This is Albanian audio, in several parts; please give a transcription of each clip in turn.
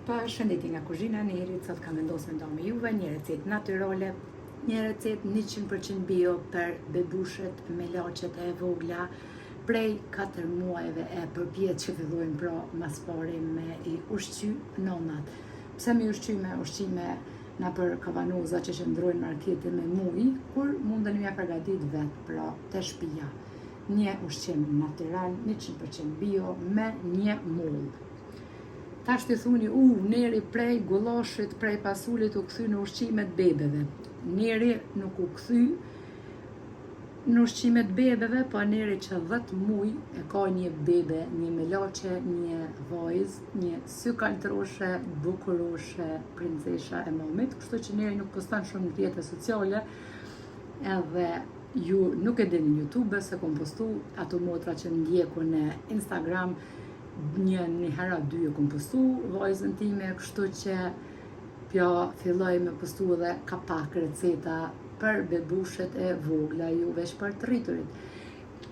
Përshëndetje nga kuzhina e Nerit, sot kam vendosur me ndonë me juve një recetë natyrale, një recetë 100% bio për bebushet me laçet e vogla prej 4 muajve e përpjet që fillojnë pra mas pari me i ushqy nonat. Pse me ushqy me ushqime na për kavanoza që qëndrojnë markete me muj, kur mundën mja përgatit vetë pra të shtëpia. Një ushqim natyral, 100% bio me një mull. Ta shtë thuni, Neri prej gullashit, prej pasulit u kthy në ushqimet bebeve. Neri nuk u kthy në ushqimet bebeve, po Neri që 10 muj e ka një bebe, një me laçe, një vajzë, një sy kaltroshe, bukuroshe, princesha e momit, kështu që Neri nuk poston shumë në rrjetet sociale, edhe ju nuk e dini në YouTube se kom postu ato motra që ndjeku në Instagram, një hera dy e kom postu vajzën time, kështu që pja filloj me postu edhe kapak receta për bebushet e vogla, ju veç për të rriturit.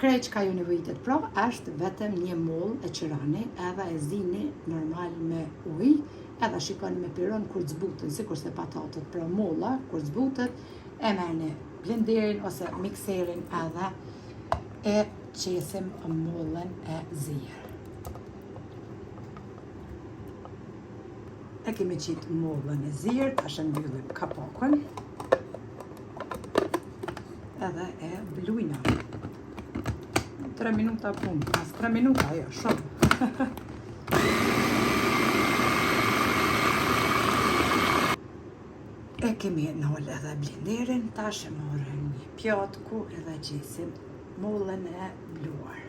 Krejt që ka ju nevojitet pra, është vetëm një moll e qërani, edhe e zini normal me ujë, edhe shikoni me piron kur zbuten, sikur se patatet pra molla, kur zbutet, e merrni blenderin ose mikserin edhe e qesim mollën e zirë. E kemi qitë mollën e zirë, tash e mbyllim kapakun edhe e blujna. 3 minuta punë, pas 3 minuta, jo, shumë. E kemi nëllë edhe blenderin, tash e morën një pjatë ku edhe gjesim mollën e bluar.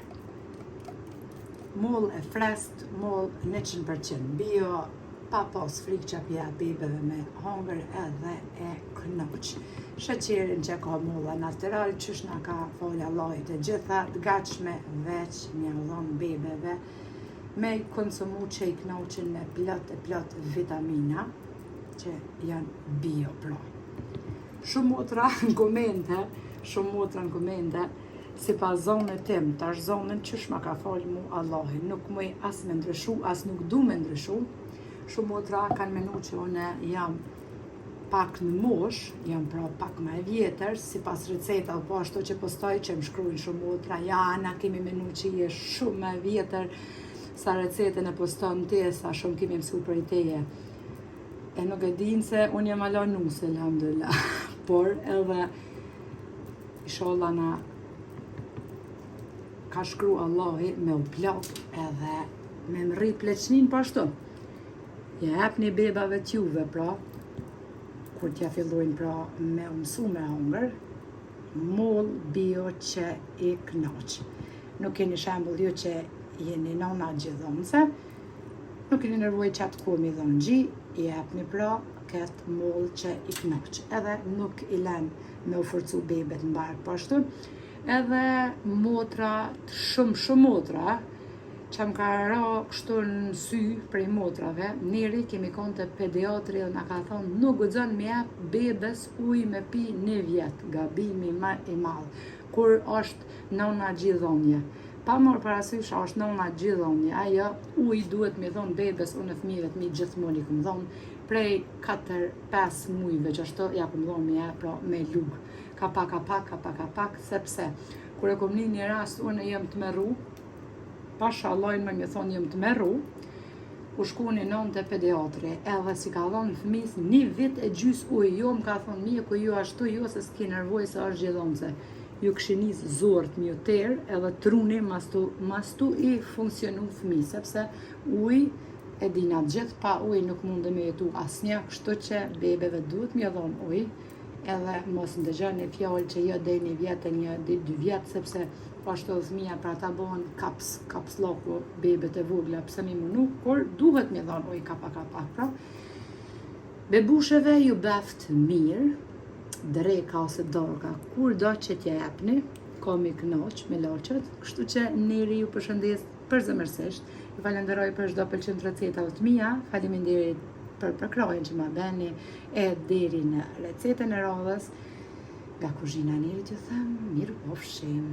Moll e frest, moll 100% bio, pa pas frikë që pja bebeve me hongër edhe e knoq. Sheqerin që ka molla natyral, qysh na ka folja Allahit e gjitha, të gatshme veç një dhon bebeve, me konsumu që i knoqin me plot vitamina, që janë bio pra. Shumë motra në komente, si pa zonën tim, tash zonën qysh ma ka folë mu Allahin, nuk muj as me ndryshu, as nuk du me ndryshu. Shumë motra kanë menu që une jam pak në mosh, jam pra pak më e vjetër, si pas receta, po ashtu që postoj që më shkrujnë shumë motra, ja, na kemi menu që je shumë më e vjetër, sa recetën e poston ti, sa shumë kemi mësu për i teje. E nuk e din se unë jam ala nuse, alhamdulillah, por edhe inshallah na ka shkru Allahi me u plot edhe me më rri pleqnin po ashtu. Ja hapni bebave t'juve pra, kur t'ja fillojnë pra me mësu me hongër, moll bio që i knoq. Nuk keni shembull ju që jeni nona gjithonse, nuk keni nevojë që atë kohë mi dhonë gji, i hapni pra këtë moll që i knoq. Edhe nuk i len me u forcu bebet në barkë po ashtu. Edhe motra, shumë motra, që më ka ra kështu në sy prej motrave, Neri kemi konë të pediatri dhe nga ka thonë nuk guxon me jap bebes ujë me pi 1 vjet, gabimi më i madh, kur është nona gjithonje. Pa morë parasysh është nona gjithonje, ajo ujë duhet me thonë bebes, unë fëmijëve të mi gjithmonë i këmë thonë, prej 4-5 mujve që ashtu ja këmë thonë me jap pra me lugë, kapak, sepse kur e kom një rast unë jem të meru, pasha Allahin me thonë jem të meru, u shku një nonë të pediatri, edhe si ka thonë fëmis 1 vit e gjys ujë, jo më ka thonë mije ku ju ashtu, jo se s'ki nervoj se është gjithonse. Ju këshinis zort një terë, edhe truni mastu i funksionu fëmi, sepse ujë e dina gjithë, pa ujë nuk mundë me jetu asnjë, kështu që bebeve duhet me dhonë ujë, edhe mos ndëgjoni fjallë që jo dhe 1 vjet e 1-2 vjet, sepse pashtu fëmija pra ta bohen kaps loku bebet e vogla, pse mi munu, kur duhet me dhonë ujë kapak pra. Bebusheve ju beft mirë, dreka ose dorka, kur do që t'ja jepni, ka mi knoq me laçet, kështu që Neri ju përshëndes përzemërsisht, ju falenderoj për çdo pëlqim recetave të mia, faleminderit për përkrahjen që ma beni, e deri në recetën e radhës, nga kuzhina e Nerit ju them, mirupafshim.